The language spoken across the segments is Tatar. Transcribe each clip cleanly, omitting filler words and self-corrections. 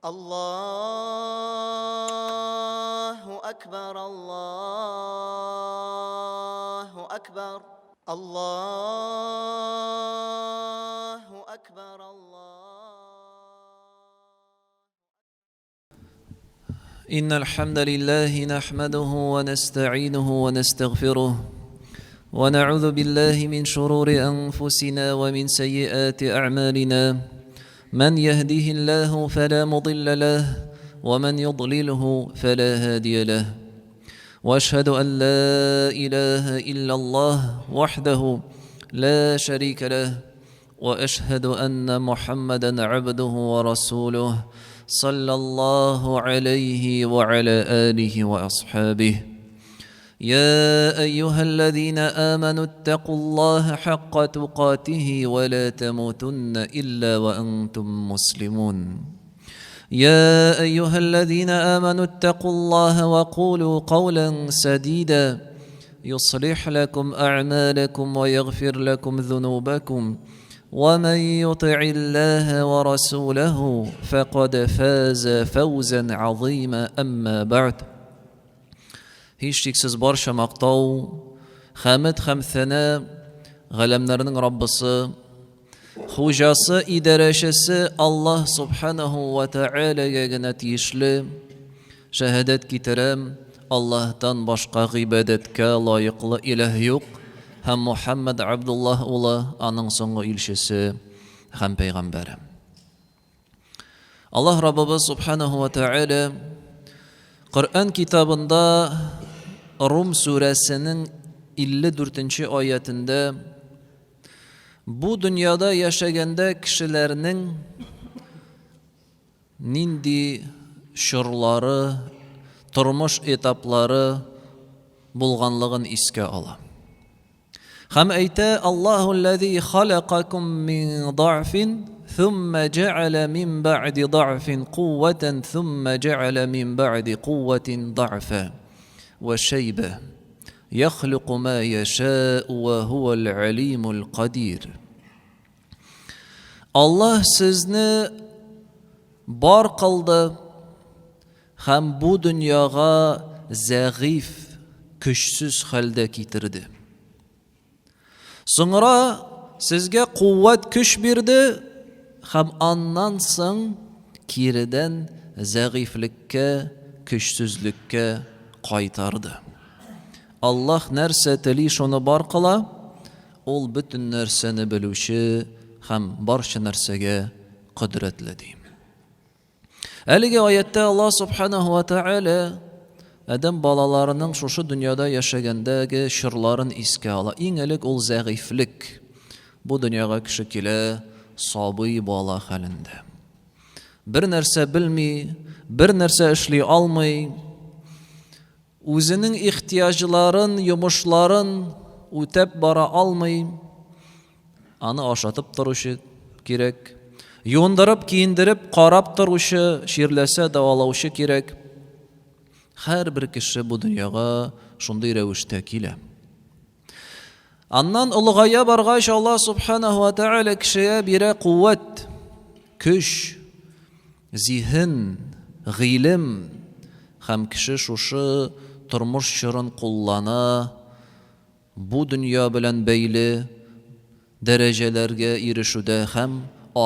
الله أكبر الله أكبر الله أكبر إن الحمد لله نحمده ونستعينه ونستغفره ونعوذ بالله من شرور أنفسنا ومن سيئات أعمالنا من يهده الله فلا مضل له ومن يضلله فلا هادي له وأشهد أن لا إله إلا الله وحده لا شريك له وأشهد أن محمدا عبده ورسوله صلى الله عليه وعلى آله وأصحابه يا أيها الذين آمنوا اتقوا الله حق تقاته ولا تموتن إلا وأنتم مسلمون يا أيها الذين آمنوا اتقوا الله وقولوا قولا سديدا يصلح لكم أعمالكم ويغفر لكم ذنوبكم ومن يطع الله ورسوله فقد فاز فوزا عظيما أما بعد Hiçliksiz barşa maqtav, hamd hamthana, galamlarning Rabbisi, Xo'jasi, idarachisi Allah subhanahu va ta'alaga tegishli. Shahadat kitaram, Allohdan boshqa ibodatga loyiqli iloh yo'q. Ham Muhammad Abdullah o'g'li, aning so'nggi elchisi, ham payg'ambari. Allah Rabbimiz subhanahu va ta'ala Qur'on kitobida Rum surasining 54-oyatida bu dunyoda yashaganda kishilarning nindi shurlari, turmush etaplari bo'lganligini esga oladi. Ham ayta Allohullazi xalaqakum min da'fin ثم جعل من بعد ضعف قوة ثم جعل من بعد قوة ضعفا وشيبة يخلق ما يشاء وهو العليم القدير. Allah sizni bor qildi, ham bu dunyoga zag'if, kuchsiz holda keltirdi. So'ngra sizga quvvat kuch berdi, ham ondan so'ng kiridan zag'iflikka, kuchsizlikka qaytardi. Allah narsa tili shuni bor qila, ol butun narsani biluvchi, ham barcha narsaga qudratli. Haligi oyatda Allah subhanahu va ta'ala adam bolalarining shu dunyoda yashagandagi shirlarini esga oladi. Eng ilk ol zag'iflik. Bu dunyoga kishi kela sobiy bola halinde. Bir narsa bilmay, bir narsa ishlay olmay, o'zining ehtiyojlarin, yumushlarin o'tab bora olmay, ani oshatib turishi kerak, yo'ndirib, kiyindirib, qarab turishi, shirlasa davolovchi kerak. Har bir kishi bu dunyoga shunday ravishda keladi. Andan ulg'aya barg'ash Allah subhanahu va ta'ala kishiga bera quvvat, kuch, zihin, g'ilm, ham kishi shu turmush shirin qo'llana, bu dunyo bilan bayli darajalarga erishishda ham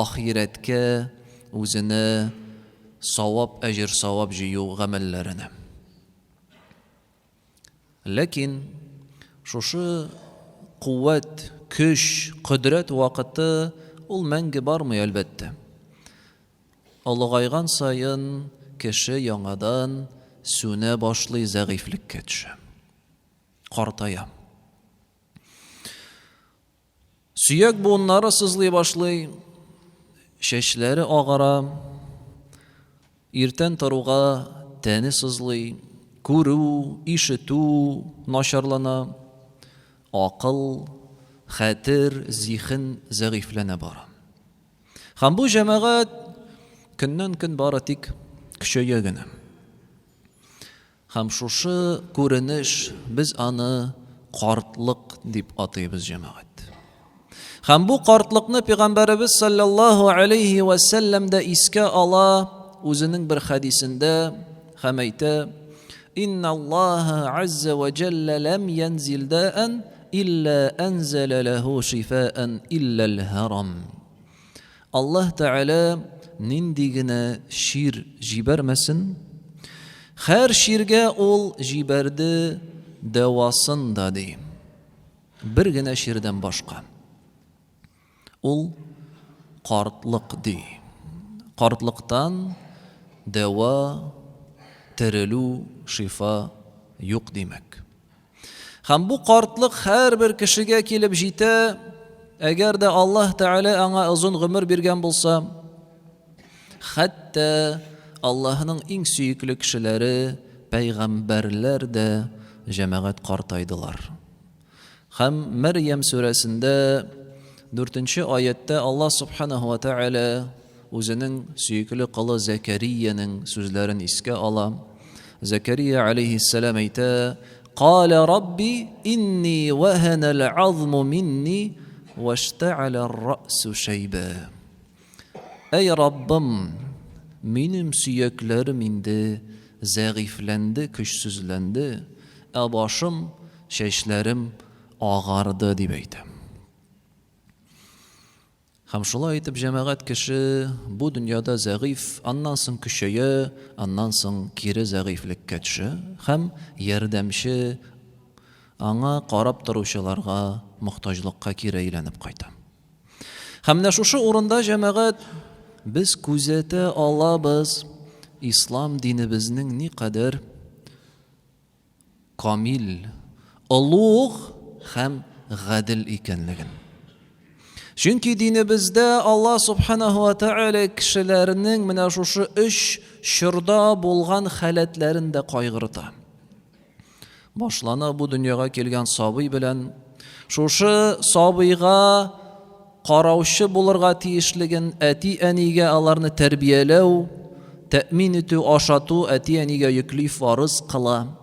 oxiratga o'zini savob, ajr savob jiyu amallarini. Lekin shu quvvat, kuch, qudrat vaqti ul mangi bormi albatta. Ulg'aygan sayin kishi yangadan suna boshli zag'iflikka tushadi. Qartaya. Suyak bo'ynlari sizlay boshli, shashlari og'ara, ertan turuga tani sizlay, ko'ru, ishitu nasharlana, aql, xatir, zihin zag'iflana bora. Ham bu jamoat kundan kun boratik kuchayagina. Ham shu ko'rinish biz ani qortliq deb ataymiz jamoat. Ham bu qortliqni payg'ambarimiz sallallohu alayhi va sallamda esga ola үзенең бер хадисендә һәм әйтә: «Инна Аллаһа азза ва джалла лам янзил даан илля анзала лаху шифаан илля ал-харам». Аллаһ Тәгалә нинди генә шир җибәрмәсен, һәр ширгә ул җибәрде дәвасын да ди. Бер генә ширдән башка. Ул картлык ди. Картлыктан дәва, терелү, шифа юк димәк. Һәм бу картлык һәрбер кешегә килеп җитә, әгәр дә Аллаһ Тәгалә аңа озын гомер биргән булса, хәтта Аллаһның иң сөекле кешеләре, пәйгамбәрләр дә җәмәгать картайдылар. Һәм Мәрьям сүрәсендә 4-нче аятта Аллаһ Субханаһу ва Тәгалә үзенең сөекле кылы Закарияның сүзләрен искә ала. Закария алейхиссалам әйтә: «Кала Рабби инни вахана ал-'азму минни ваштa'ala ar-ra'su shayba». Эй Раббым, минем сөякләрем инде зәгыйфләнде, көчсезләнде, ә башым, чәчләрем агарды дип әйтә. Һәм шулай итеп җәмәгать кеше бу дөньяда зәгыйф, аннан соң көчәя, аннан соң кире зәгыйфлеккә төшә һәм ярдәмче, аңа карап торучыларга мохтаҗлыкка кире әйләнеп кайта. Һәм менә шушы урында җәмәгать без күзәтә алабыз ислам динебезнең никадәр камил, улуг һәм гадел икәнлеген. Чөнки динебездә Аллаһ Субханаһу ва Тәгалә кешеләрнең менә шушы 3 чорда булган халәтләрен дә кайгырта. Башлана бу дөньяга килгән сабый белән шушы сабыйга караучы булырга тиешлеген әти-әнигә аларны тәрбияләү, тәэмин итү, ашату әти-әнигә йөкле фарыз кыла.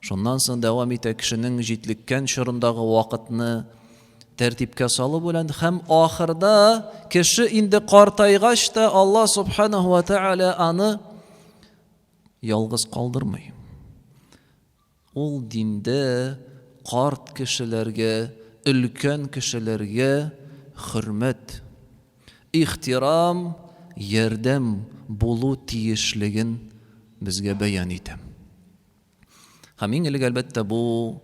Шуннан соң дәвам итә кешенең җитлеккән чорындагы вакытны тәртипкә салу белән һәм ахырда кеше инде картайгач та Аллаһ Субханаһу ва Тәгалә аны ялгыз калдырмый. Ул диндә карт кешеләргә, өлкән кешеләргә хөрмәт, ихтирам, ярдәм булу тиешлеген безгә бәян итә. Һәм иң элек әлбәттә бу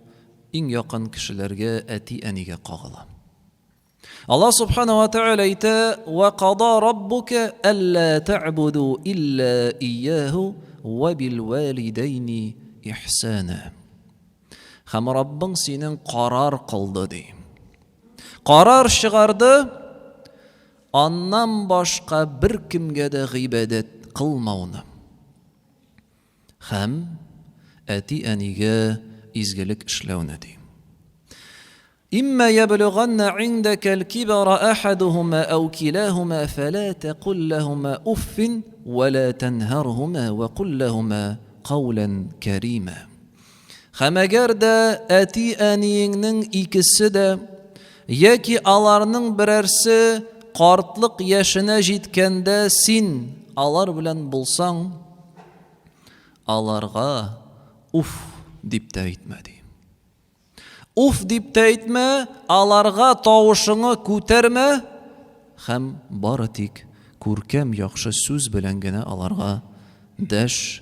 иң якын кешеләргә, әти-әнигә кагыла. Аллаһ Субханаһу ва Тәгалә әйтә: «Ва қада раббука алла таъбуду илля iyyahu ва бил валидайни ихсана». Һәм Раббың синең карар кылды ди. Карар чыгарды, аннан башка бер кемгә дә гыйбадәт кылмауны. Һәм әти-әнигә изгелек эшләүне ди. إما يبلغن عندك الكبر أحدهما أو كلاهما فلا تقل لهما أف ولا تنهرهما وقل لهما قولا كريما. Һәм әгәр дә әти-әниеңнең икесе дә яки аларның берәрсе картлык яшенә җиткәндә син алар белән булсаң, аларга уф дип тә әйтмә ди. Уф дип тә әйтмә, аларга тавышыңны күтәрмә һәм бары тик күркәм яхшы сүз белән генә аларга дәш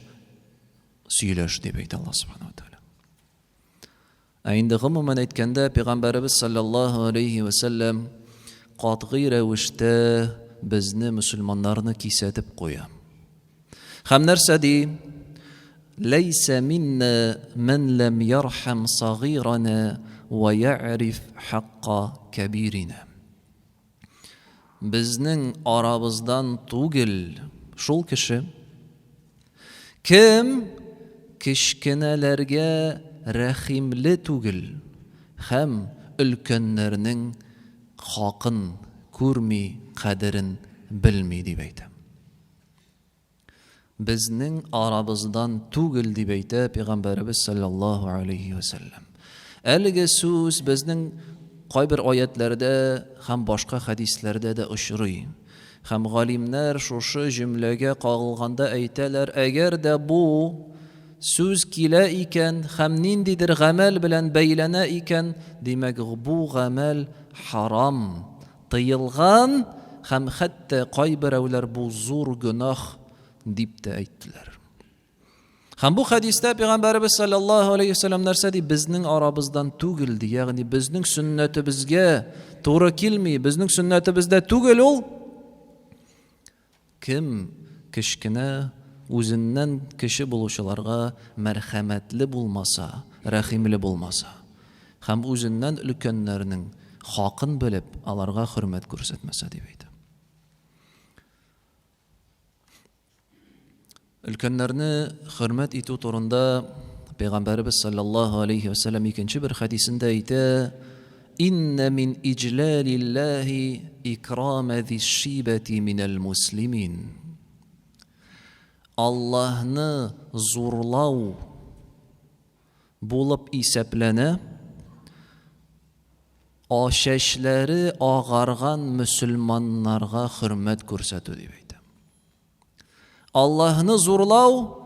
сөйләш дип әйтә Аллаһ Субханаһу ва Тәгалә. Инде гомумән әйткәндә Пәйгамбәрбез саллаллаһу алейхи ва саллям катгый рәвештә безне мөселманнарны кисәтеп куя. Һәм нәрсә ди? ليس منا من لم يرحم صغيرنا ويعرف حق كبيرنا. Безнең арабыздан түгел шул кеше кем кичкенәләргә рәхимле түгел һәм өлкәннәрнең хакын күрми, кадерен белми дип әйтә. Безнең арабыздан түгел дип әйтә Пәйгамбәрбез саллаллаһу алейхи ва саллям. Әлеге сүз безнең кайбер аятләрдә һәм башка хадисләрдә дә очрый. Һәм галимнәр шушы җөмләгә кагылганда әйтәләр, әгәр дә бу сүз килә икән һәм ниндидер гамәл белән бәйләнә икән, димәк бу гамәл харам, тыелган һәм хәтта кайберәүләр бу зур гөнаһ дип тә әйттеләр. Һәм бу хәдистә Пәйгамбәрбез саллаллаһу алейһи ва саллям нәрсә ди? Безнең арабыздан түгел ди, ягъни безнең сөннәтебезгә туры килми, безнең сөннәтебездә түгел ул. Кем кечкенә үзеннән кеше булучыларга мәрхәмәтле булмаса, рәхимле булмаса, һәм үзеннән өлкәннәрнең хакын белеп, аларга хөрмәт күрсәтмәсә дип әйтә. Өлкәннәрне хөрмәт итү турында Пәйгамбәрбез саллаллаһу алейһи ва саллям икенче бер хәдисендә әйтә: «Инна мин иҗлалиллаһи икрама зиш-шибати минал муслимин». Аллаһны зурлау булып исәпләнә чәчләре агарган мөселманнарга хөрмәт күрсәтү дип әйтә. Аллаһны зурлау,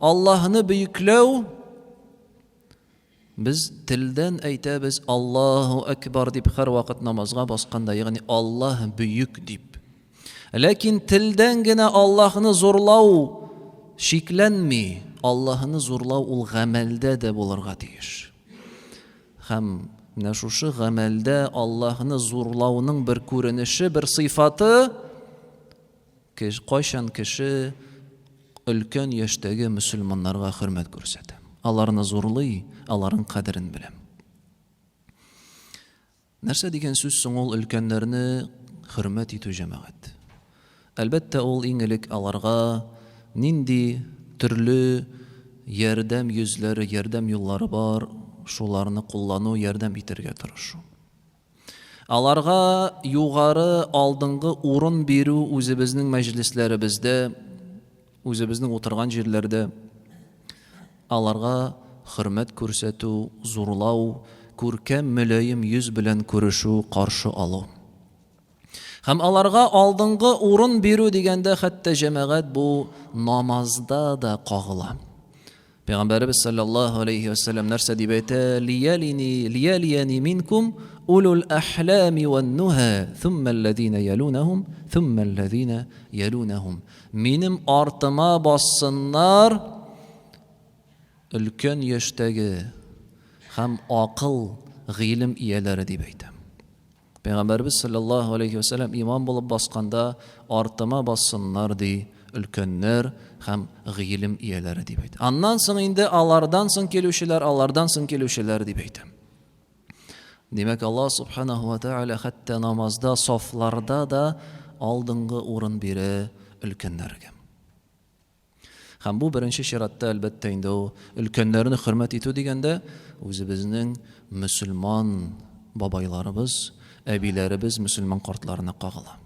Аллаһны бөекләү, без телдән әйтәбез Аллаһу акбар дип һәр вакыт намазга басканда, ягъни Аллаһ бөек дип. Ләкин телдән генә Аллаһны зурлау шикләнми, Аллаһны зурлау ул гамәлдә дә булырга тиеш. Һәм менә шушы гамәлдә Аллаһны зурлауның бер күренеше, бер сыйфаты, кайчан кеше өлкән яшьтәге мөселманнарга хөрмәт күрсәтә. Аларны зурлый, аларның кадерен белә. Нәрсә дигән сүз соң ул өлкәннәрне хөрмәт итү җәмәгать? Әлбәттә ул иң элек аларга нинди төрле ярдәм йөзләре, ярдәм юллары бар, шуларны куллану, ярдәм итәргә тырышу. Аларга югары алдынгы урын бирү үзебезнең мәҗлесләребездә, үзебезнең утырган җирләрдә аларга хөрмәт күрсәтү, зурлау, күркәм мөлаем йөз белән күрешү, каршы алу. Һәм аларга алдынгы урын бирү дигәндә хәтта җәмәгать бу намазда да кагыла. Пәйгамбәрбез саллаллаһу алейһи ва саллям нәрсә дип әйтә: «Лиялияни минкум улул ахлами ван нуха, thumma аллазина ялунахум, thumma аллазина ялунахум». Минем артыма бассыннар өлкән яшьтәге һәм акыл, гыйлем ияләре дип әйтә. Пәйгамбәрбез саллаллаһу алейһи ва саллям имам булып басканда артыма бассыннар ди өлкәннәр һәм гыйлем ияләре дип әйтә. Аннан соң инде алардан соң килүчеләр дип әйтә. Димәк, Аллаһ субханаһу ва тааля хәтта намазда, сафларда да алдынгы урын бирә өлкәннәргә. Һәм бу беренче чиратта әлбәттә инде өлкәннәрне хөрмәт итү дигәндә үзебезнең мөселман бабайларыбыз, әбиләребез, мөселман картларына кагыла.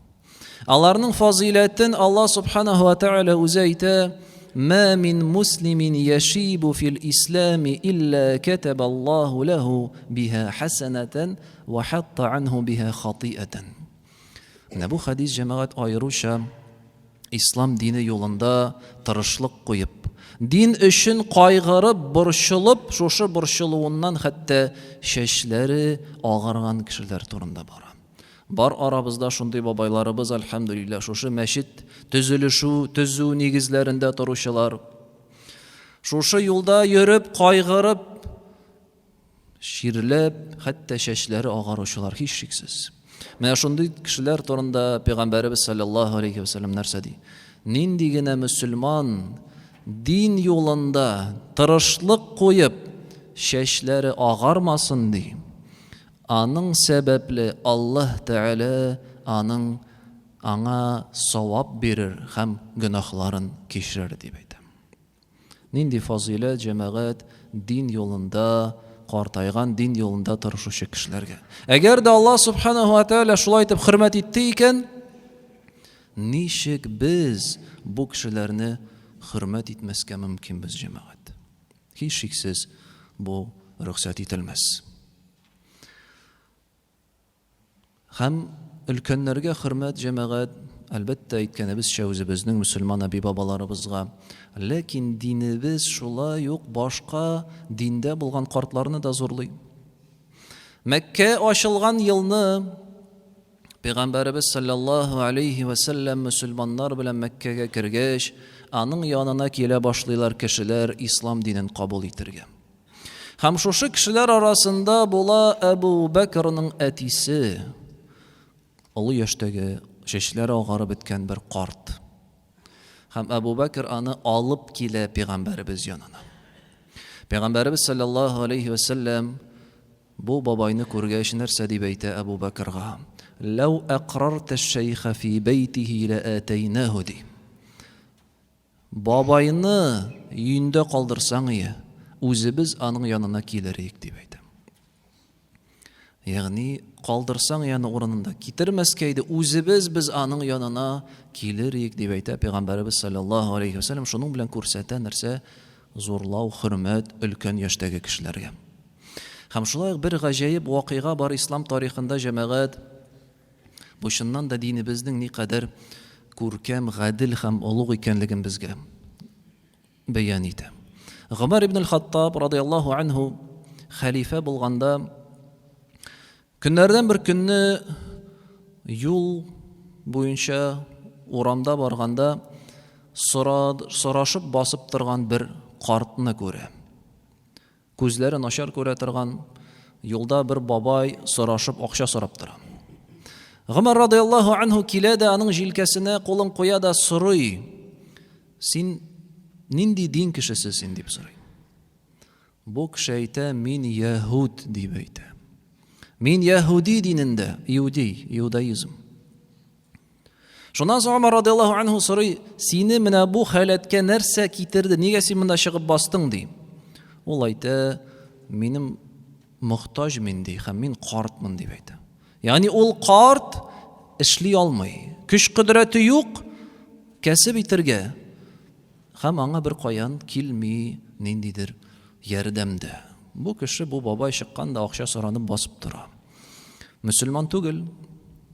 Аларның фазилатын Аллаһ субханаһу ва тааля үзе әйтә: «Ма мин муслимин яшибу фил ислами илля катаба Аллаһу лаху биха хасанатан ва хатта анху биха хатиатан». Менә бу хадис җәмәгать аеруча ислам дине юлында тырышлык куеп, дин өчен кайгырып, борчылып, шушы борчылуыннан хәтта чәчләре агарган кешеләр турында бара. Бар арабызда шундый бабайларыбыз, әлхәмдүлилләһ, шушы мәчет төзү нигезләрендә торучылар. Шушы юлда йөреп, кайгырып, ширләп, хәтта чәчләре агаручылар һич шиксез. Менә шундый кешеләр турында Пәйгамбәрбез саллаллаһу алейһи ва саллям нәрсә ди? Нинди генә мөселман дин юлында тырышлык куеп, чәчләре агармасын ди. Аның сәбәпле Аллаһ Тәгалә аңа савап бирер һәм гөнаһларын кичерер дип әйтә. Нинди фазилат җәмәгать дин юлында, картайган дин юлында тырышучы кешеләргә. Әгәр дә Аллаһ субханаһу ва тааля шулай итеп хөрмәт итте икән, ничек без бу кешеләрне хөрмәт итмәскә мөмкин без җәмәгать? Һич шиксез бу рөхсәт ителмәс. Һәм өлкәннәргә хөрмәт җәмәгать әлбәттә әйткәнебезчә үзебезнең мөселман әби бабаларыбызга, ләкин динебез шулай ук башка диндә булган картларны да зурлый. Мәккә ачылган елны Пәйгамбәрбез саллаллаһу алейхи ва саллям мөселманнар белән Мәккәгә кергәч, аның янына килә башлыйлар кешеләр ислам динен кабул итәргә. Һәм шушы кешеләр арасында була Әбу Бәкрның әтисе, олы яшьтәге, чәчләре агарып беткән бер карт. Һәм Әбу Бәкр аны алып килә Пәйгамбәрбез янына. Пәйгамбәрбез саллаллаһу алейхи ва саллям бу бабайны күргәч нәрсә дип әйтә Әбу Бәкрга? Ләу әқрарта шейха фи бейтихи ләәтәйнәһу ди. Бабайны өендә калдырсаң, үзебез аның янына килерик дип әйтә. Ягъни калдырсаң яны урынында китермәскә иде, үзебез без аның янына килерик дип әйтә Пәйгамбәрбез саллаллаһу алейхи ва саллям. Шуның белән күрсәтә нәрсә? Зурлау, хөрмәт өлкән яшьтәге кешеләргә. Һәм шулай бер гаҗәеп вакыйга бар ислам тарихында, җәмәгать. Бу чыннан да динебезнең никадәр күркәм, гадел һәм олуг икәнлеген безгә бәян итә. Гомар ибн аль-Хаттаб радиллаһу анһу хәлифә булганда, көннәрдән бер көнне юл буенча урамда барганда сорашып басып торган бер картны күрә. Күзләре начар күрә торган, юлда бер бабай сорашып акча сорап тора. Гомар радиллаһу анһу килә дә аның җилкәсенә кулын куя да сорый: "Син нинди дин кешесе син?" дип сорый. Бу кеше әйтә: "Мин яһуд" дип әйтә. Мин яһуди динендә, иудаизм. Шуннан соң Гомар радиллаһу анһу сорый: "Сине менә бу халәткә нәрсә китерде? Нигә син монда чыгып бастың?" ди. Ул әйтә: "Минем мохтаҗ мин ди, һәм мин картмын" дип әйтә. Ягъни ул карт эшли алмый, көч-кудрәте юк кәсеп итәргә. Һәм аңа бер каян килми ниндидер ярдәмдә. Бу кеше, бу бабай чыкканда акча соранып басып тора. Мөселман түгел,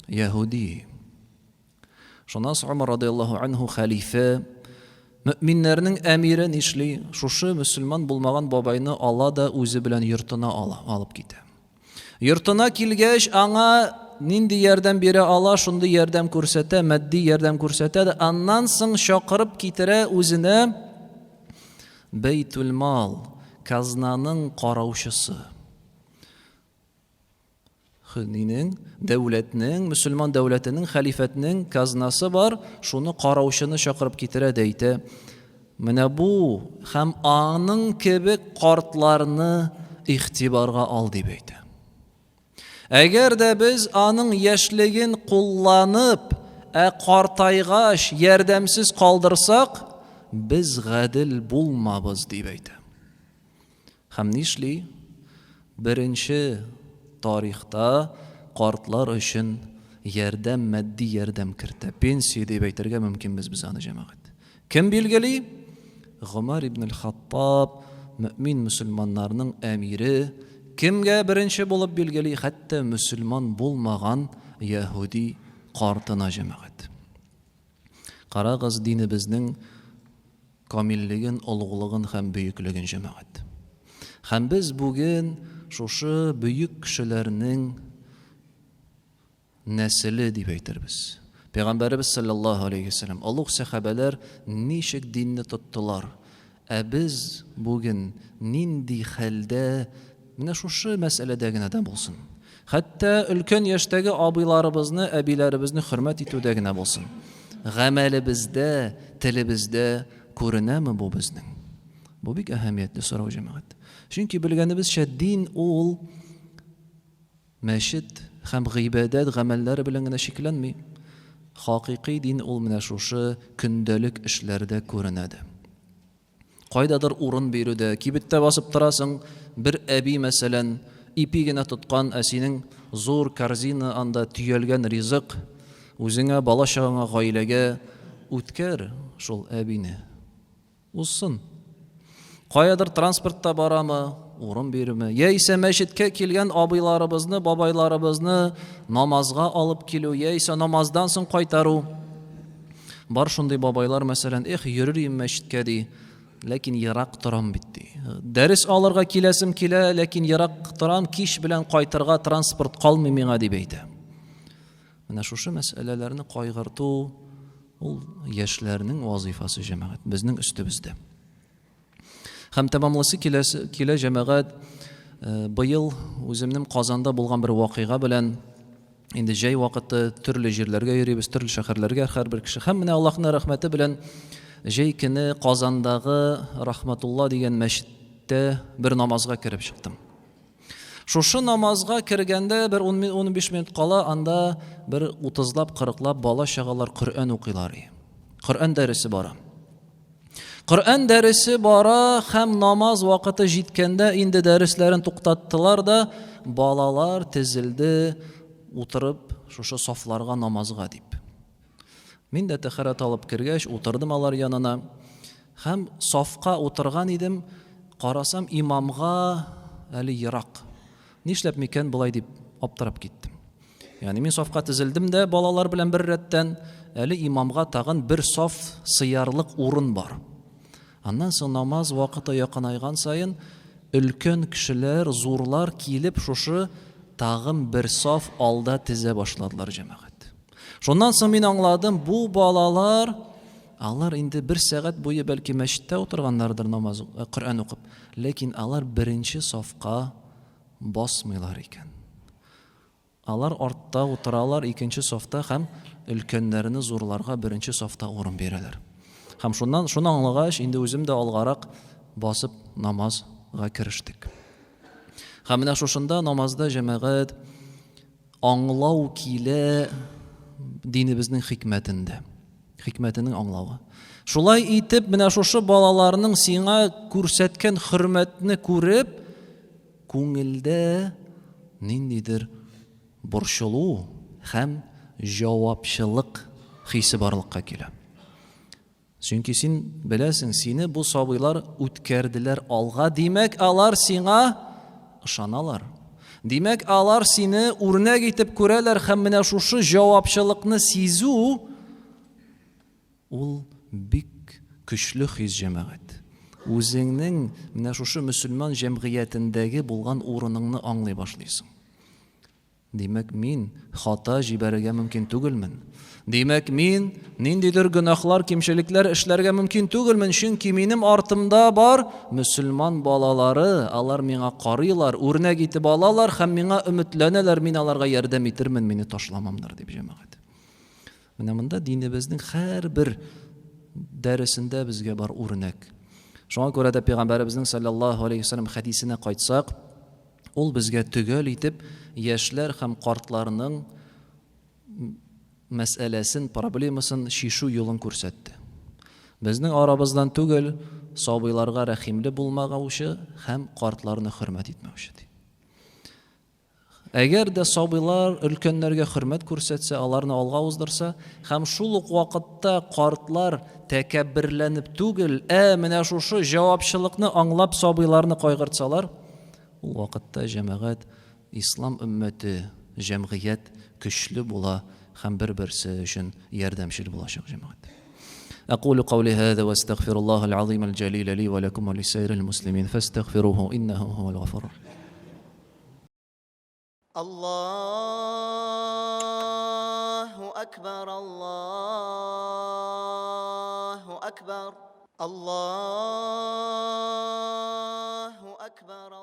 яһуди. Шуннан соң Умар радиллаһу анһу хәлифә, мөэминнәрнең әмире нишли, шушы мөселман булмаган бабайны ала да үзе белән йортына алып китә. Йортына килгәч, аңа нинди ярдәм бирә ала, шундый ярдәм күрсәтә, матди ярдәм күрсәтә. Аннан соң чакырып китерә үзенә Бейтул мал, казнаның караучысы. Дәүләтнең, мөселман дәүләтенең, хәлифәтнең казнасы бар, шуны караучыны чакырып китерә дә әйтә: "Менә бу һәм аның кебек картларны ихтибарга ал" дип әйтә. Әгәр дә без аның яшьлеген кулланып, картайгач ярдәмсез калдырсак, без гадел булмабыз дип әйтә. Һәм нишли? Беренче тарихта картлар өчен ярдәм, матди ярдәм кертә. Пенсия дип әйтергә мөмкин без аны, җәмәгать. Кем билгели? Гомар ибн аль-Хаттаб, мөэмин мөселманнарның әмире. Кемгә беренче булып билгели? Хәтта мөселман булмаган яһуди картына, җәмәгать. Карагыз динебезнең камиллеген, олуглыгын һәм бөеклеген, җәмәгать. Һәм без бүген шушы бөек кешеләрнең нәселе дип әйтербез. Пәйгамбәрбез саллаллаһу алейхи ва саллям, олуг сахабалар ничек динне тоттылар? Без бүген нинди хәлдә? Менә шушы мәсьәләдә генә дә булсын. Хәтта өлкән яшьтәге абыйларыбызны, әбиләребезне хөрмәт итүдә генә булсын. Гамәлебездә, телебездә күренәме бу безнең? Бу бик әһәмиятле сорау, җәмәгать. Чөнки белгәнебезчә дин ул мәчет һәм гыйбадәт гамәлләре белән генә шикләнми. Хакыйкый дин ул менә шушы көндәлек эшләрдә күренәде. Кайдадыр урын бирүдә, кибеттә басып торасың, бер әби мәсәлән ипи генә тоткан, синең зур корзина анда төялгән ризык, үзеңә, бала-чагаңа, гаиләгә үткәр шул әбине. Усын. Каядыр транспортта барамы, урын бирүме? Яисә мәчеткә килгән абыйларыбызны, бабайларыбызны намазга алып килү, яисә намаздан соң кайтару. Бар шундый бабайлар, мәсәлән, йөрим мәчеткә ди, ләкин ерак торам бит ди. Дәрес алырга киләсем килә, ләкин ерак торам, кич белән кайтырга транспорт калмый миңа дип әйтә. Менә шушы мәсьәләләрне кайгырту ул яшьләрнең вазифасы җәмәгать, безнең өстебездә. Һәм тәмамлысы килә җәмәгать, быел үземнең Казанда булган бер вакыйга белән инде җәй вакыты төрле җирләргә йөрибез, төрле шәһәрләргә һәрбер кеше. Һәм менә Аллаһның рәхмәте белән җәй көне Казандагы Рахматулла дигән мәчеттә бер намазга кереп чыктым. Шушы намазга кергәндә бер 10-15 минут кала, анда бер 30-40 бала чагалар Коръән укыйлар. Коръән дәресе бара. Коръән дәресе бара һәм намаз вакыты җиткәндә инде дәресләрен туктаттылар да балалар тезелде утырып шушы сафларга намазга дип. Мин дә тәһарәт алып кергәч утырдым алар янына һәм сафка утырган идем, карасам имамга әле ерак. Нишләп микән булай дип аптырап киттем. Ягъни мин сафка тезелдем дә балалар белән бер рәттән, әле имамга тагын бер саф сыярлык урын бар. Аннан соң намаз вакыты якынайган сайын өлкән кешеләр, зурлар килеп шушы тагын бер саф алда тезә башладылар җәмәгать. Шуннан соң мин аңладым, бу балалар, алар инде 1 сәгать буе бәлки мәчеттә утырганнардыр намаз, Коръән укып, ләкин алар беренче сафка басмыйлар икән. Алар артта утыралар, икенче сафта һәм өлкәннәрне зурларга беренче сафта урын бирәләр. Һәм шуны аңлагач, инде үзем дә алгарак басып намазга керештек. Һәм менә шушында намазда җәмәгать аңлау килә динебезнең хикмәтендә. Хикмәтенең аңлавы. Шулай итеп, менә шушы балаларның сиңа күрсәткән хөрмәтне күреп, күңелдә ниндидер борчылу һәм җавапчылык хисе барлыкка килә. Чөнки син беләсең, сине бу сабыйлар үткәрделәр алга, димәк, алар сиңа ышаналар. Димәк, алар сине үрнәк итеп күрәләр һәм менә шушы җавапчылыкны сизү ул бик көчле хис җәмәгать. Үзеңнең менә шушы мөселман җәмгыятендәге булган урыныңны аңлый башлыйсың. Димәк, мин хата җибәрергә мөмкин түгелмен. Димәк, мин ниндидер гөнаһлар, кимчелекләр эшләргә мөмкин түгелмен, чөнки минем артымда бар мөселман балалары, алар миңа карыйлар, үрнәк итеп алалар һәм миңа өметләнәләр, мин аларга ярдәм итермен, мине ташламамнар дип җәмәгать. Менә монда динебезнең һәрбер дәресендә безгә бар үрнәк. Шуңа күрә дә Пәйгамбәребезнең саллаллаһу алейхи ва саллям хәдисенә кайтсак, ул безгә төгәл итеп яшьләр һәм картларның мәсьәләсен, проблемасын шишу юлын күрсәтте. Безнең арабыздан түгел, сабыйларга рәхимле булмагыучы һәм картларны хөрмәт итмәүче. Әгәр дә сабыйлар өлкәннәргә хөрмәт күрсәтсә, аларны алга уздырса, һәм шул ук вакытта картлар тәкәбберләнеп түгел, менә шушы җавапчылыкны аңлап сабыйларны кайгыртсалар, ул вакытта җәмәгать, ислам өммәте, җәмгыять көчле була һәм бер-берсе өчен ярдәмчел булачак җәмәгать. أقول قولي هذا واستغفر الله العظيم الجليل لي ولكم ولسائر المسلمين فاستغفروه إنه هو الغفور الرحيم. الله أكبر الله أكبر الله أكبر